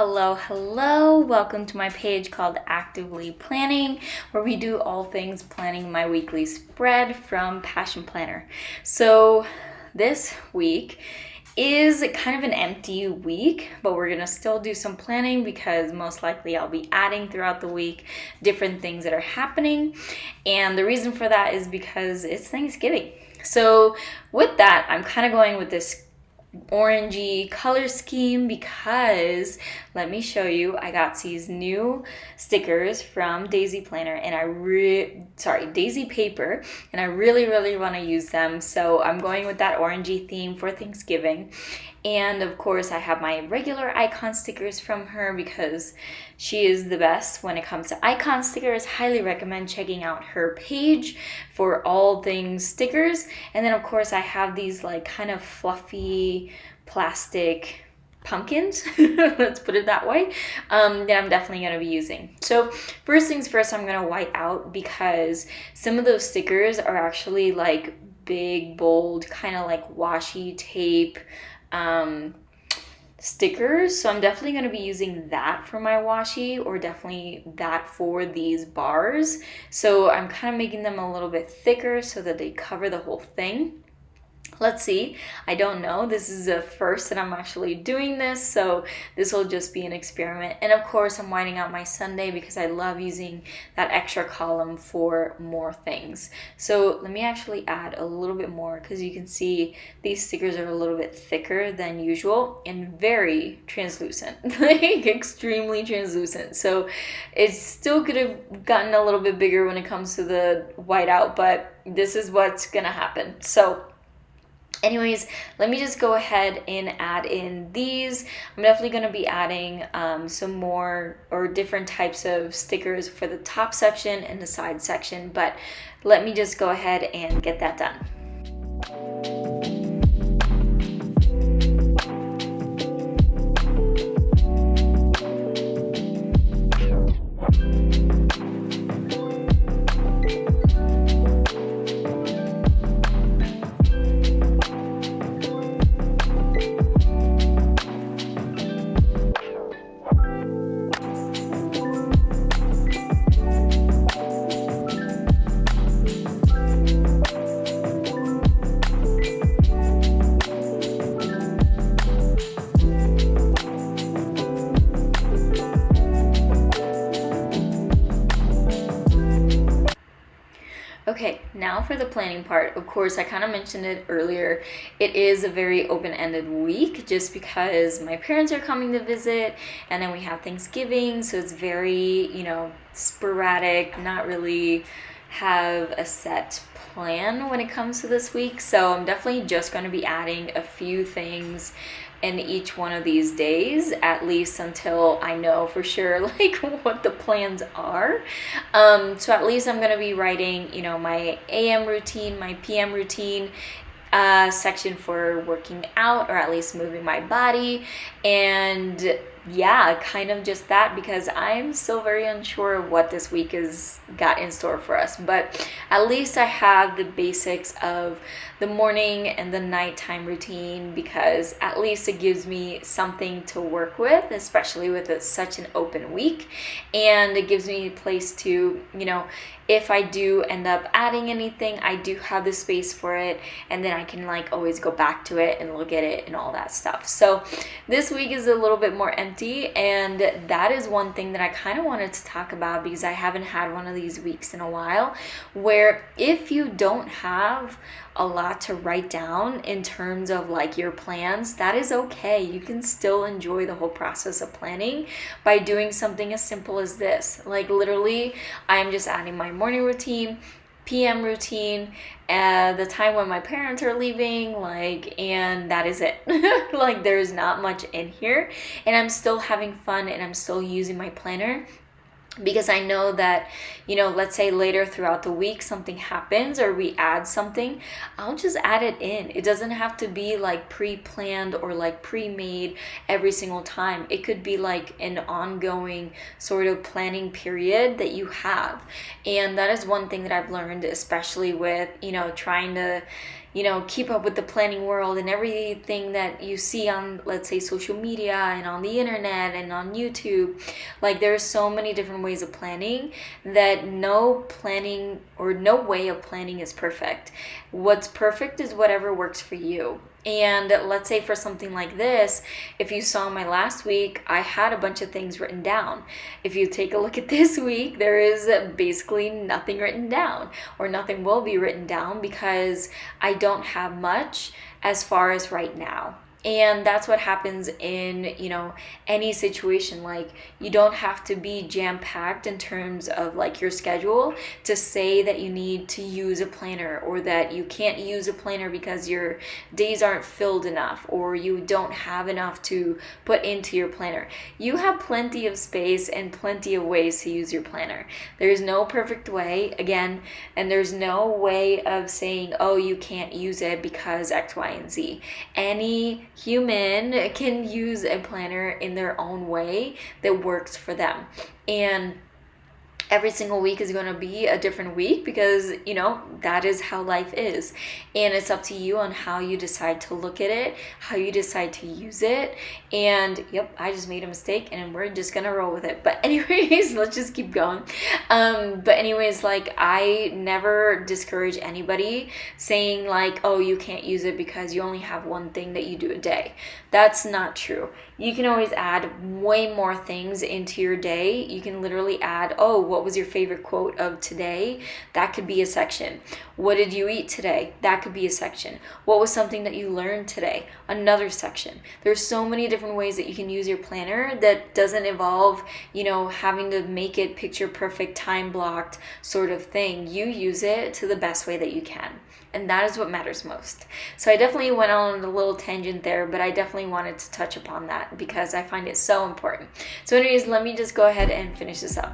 Hello. Welcome to my page called Actively Planning, where we do all things planning my weekly spread from Passion Planner. So this week is kind of an empty week, but we're gonna still do some planning because most likely I'll be adding throughout the week different things that are happening. And the reason for that is because it's Thanksgiving. So with that, I'm kind of going with this orangey color scheme because let me show you, I got these new stickers from Daisy Planner and Daisy Paper, and I really want to use them. So I'm going with that orangey theme for Thanksgiving. And of course I have my regular icon stickers from her because she is the best when it comes to icon stickers. Highly recommend checking out her page for all things stickers. And then of course I have these like kind of fluffy plastic pumpkins, let's put it that way, that I'm definitely going to be using. So first things first, I'm going to white out because some of those stickers are actually like big, bold, kind of like washi tape stickers. So I'm definitely going to be using that for my washi, or definitely that for these bars. So I'm kind of making them a little bit thicker so that they cover the whole thing. Let's see. I don't know. This is the first that I'm actually doing this, so this will just be an experiment. And of course, I'm whiting out my Sunday because I love using that extra column for more things. So let me actually add a little bit more because you can see these stickers are a little bit thicker than usual and very translucent, like extremely translucent. So it still could have gotten a little bit bigger when it comes to the whiteout, but this is what's gonna happen. So anyways, let me just go ahead and add in these. I'm definitely going to be adding some more or different types of stickers for the top section and the side section, but let me just go ahead and get that done. Okay, now for the planning part. Of course, I kind of mentioned it earlier. It is a very open-ended week just because my parents are coming to visit, and then we have Thanksgiving, so it's very, sporadic, not really have a set plan when it comes to this week. So I'm definitely just going to be adding a few things in each one of these days, at least until I know for sure like what the plans are. So at least I'm gonna be writing, my AM routine, my PM routine, section for working out, or at least moving my body, and yeah, kind of just that, because I'm still very unsure of what this week has got in store for us. But at least I have the basics of the morning and the nighttime routine, because at least it gives me something to work with, especially with such an open week. And it gives me a place to, if I do end up adding anything, I do have the space for it, and then I can like always go back to it and look at it and all that stuff. So this week is a little bit more empty, and that is one thing that I kind of wanted to talk about because I haven't had one of these weeks in a while, where if you don't have a lot to write down in terms of like your plans, that is okay. You can still enjoy the whole process of planning by doing something as simple as this. Like literally, I'm just adding my morning routine, PM routine, the time when my parents are leaving, and that is it. Like there's not much in here, and I'm still having fun, and I'm still using my planner. Because I know that, let's say later throughout the week something happens or we add something, I'll just add it in. It doesn't have to be like pre-planned or like pre-made every single time. It could be like an ongoing sort of planning period that you have. And that is one thing that I've learned, especially with, trying to keep up with the planning world and everything that you see on, let's say, social media and on the internet and on YouTube. Like, there's so many different ways of planning that no planning or no way of planning is perfect. What's perfect is whatever works for you. And let's say for something like this, if you saw my last week, I had a bunch of things written down. If you take a look at this week, there is basically nothing written down, or nothing will be written down, because I don't have much as far as right now. And that's what happens in, any situation. Like, you don't have to be jam-packed in terms of like your schedule to say that you need to use a planner, or that you can't use a planner because your days aren't filled enough, or you don't have enough to put into your planner. You have plenty of space and plenty of ways to use your planner. There's no perfect way, again, and there's no way of saying, oh, you can't use it because X, Y, and Z. Any human can use a planner in their own way that works for them. And every single week is going to be a different week, because that is how life is. And it's up to you on how you decide to look at it, how you decide to use it. And yep, I just made a mistake and we're just gonna roll with it. But anyways, let's just keep going. But anyways, like, I never discourage anybody saying like, oh, you can't use it because you only have one thing that you do a day. That's not true. You can always add way more things into your day. You can literally add, oh, what was your favorite quote of today? That could be a section. What did you eat today? That could be a section. What was something that you learned today? Another section. There's so many different ways that you can use your planner that doesn't involve, having to make it picture perfect, time blocked sort of thing. You use it to the best way that you can. And that is what matters most. So I definitely went on a little tangent there, but I definitely wanted to touch upon that because I find it so important. So anyways, let me just go ahead and finish this up.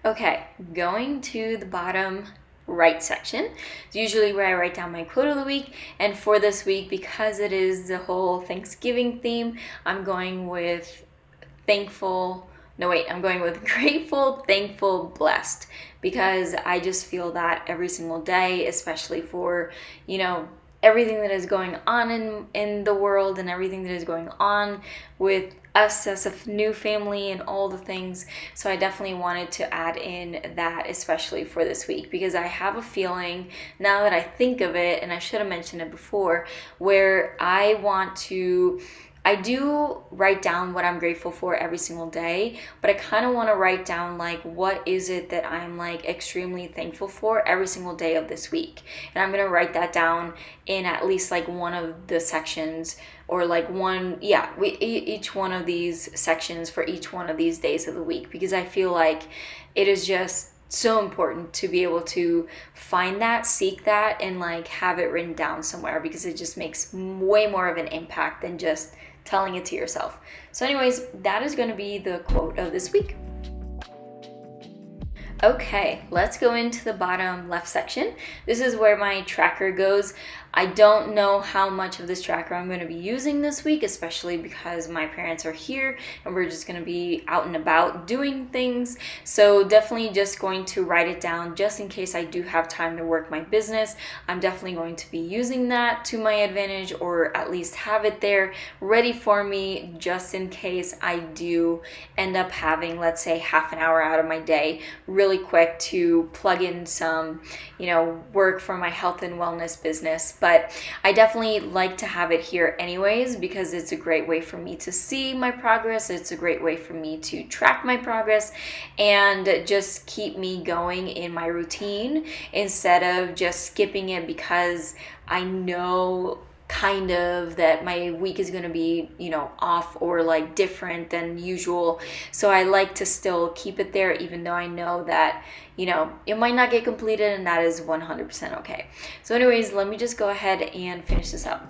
Okay, going to the bottom right section. It's usually where I write down my quote of the week. And for this week, because it is the whole Thanksgiving theme, I'm going with grateful, thankful, blessed. Because I just feel that every single day, especially for, everything that is going on in the world and everything that is going on with us as a new family and all the things. So I definitely wanted to add in that, especially for this week, because I have a feeling, now that I think of it, and I should have mentioned it before, where I do write down what I'm grateful for every single day, but I kind of want to write down like, what is it that I'm like extremely thankful for every single day of this week. And I'm going to write that down in at least like one of the sections, or like each one of these sections for each one of these days of the week, because I feel like it is just so important to be able to find that, seek that, and like have it written down somewhere, because it just makes way more of an impact than just telling it to yourself. So anyways, that is going to be the quote of this week. Okay, let's go into the bottom left section. This is where my tracker goes. I don't know how much of this tracker I'm going to be using this week, especially because my parents are here and we're just going to be out and about doing things. So definitely just going to write it down just in case I do have time to work my business. I'm definitely going to be using that to my advantage, or at least have it there ready for me just in case I do end up having, let's say, half an hour out of my day really quick to plug in some, work for my health and wellness business. But I definitely like to have it here anyways, because it's a great way for me to see my progress. It's a great way for me to track my progress and just keep me going in my routine instead of just skipping it because I know kind of that my week is going to be, you know, off or like different than usual. So I like to still keep it there, even though I know that, you know, it might not get completed, and that is 100% okay. So anyways, let me just go ahead and finish this up.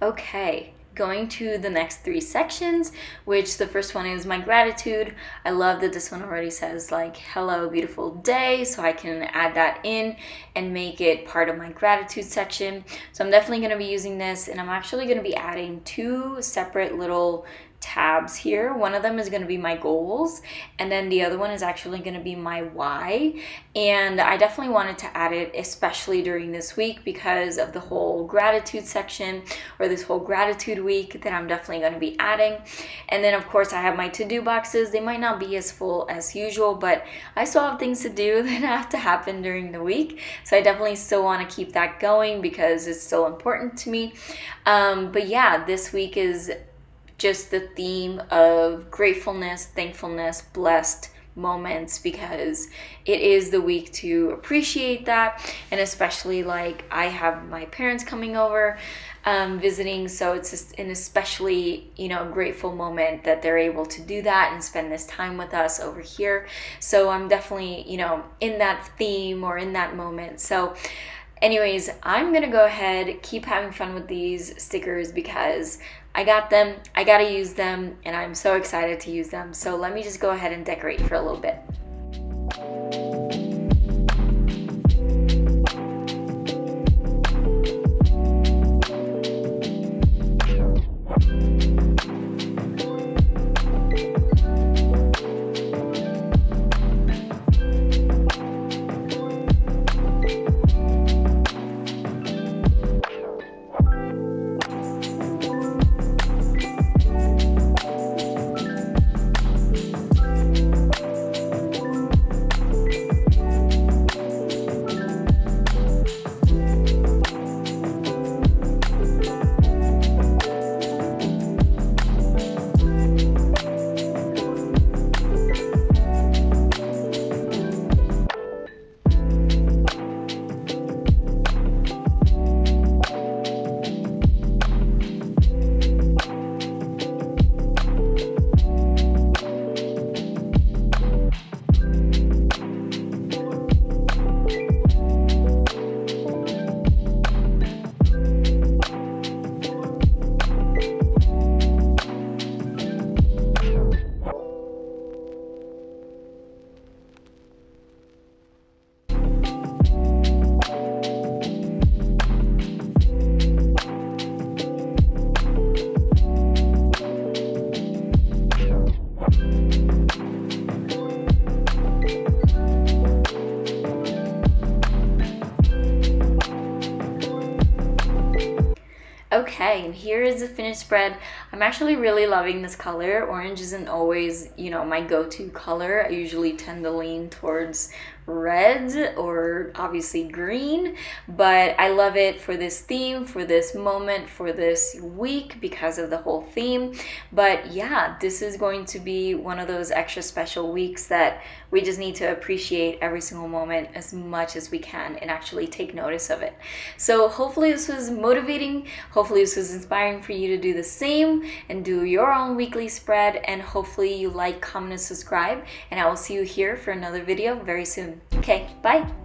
Okay, going to the next 3 sections, which the first one is my gratitude. I love that this one already says like, hello, beautiful day, so I can add that in and make it part of my gratitude section. So I'm definitely going to be using this, and I'm actually going to be adding 2 separate little tabs here. One of them is going to be my goals, and then the other one is actually going to be my why. And I definitely wanted to add it, especially during this week, because of the whole gratitude section, or this whole gratitude week that I'm definitely going to be adding. And then of course I have my to-do boxes. They might not be as full as usual, but I still have things to do that have to happen during the week, so I definitely still want to keep that going because it's still important to me. But yeah, this week is just the theme of gratefulness, thankfulness, blessed moments, because it is the week to appreciate that. And especially like I have my parents coming over visiting, so it's just an especially, you know, grateful moment that they're able to do that and spend this time with us over here. So I'm definitely, you know, in that theme or in that moment. So anyways, I'm gonna go ahead, keep having fun with these stickers because I got them, I gotta use them, and I'm so excited to use them. So let me just go ahead and decorate for a little bit. Okay, and here is the finished spread. I'm actually really loving this color. Orange isn't always, my go-to color. I usually tend to lean towards red or obviously green, but I love it for this theme, for this moment, for this week because of the whole theme. But yeah, this is going to be one of those extra special weeks that we just need to appreciate every single moment as much as we can and actually take notice of it. So hopefully this was motivating. Hopefully this was inspiring for you to do the same and do your own weekly spread, and hopefully you like, comment, and subscribe, and I will see you here for another video very soon. Okay, bye!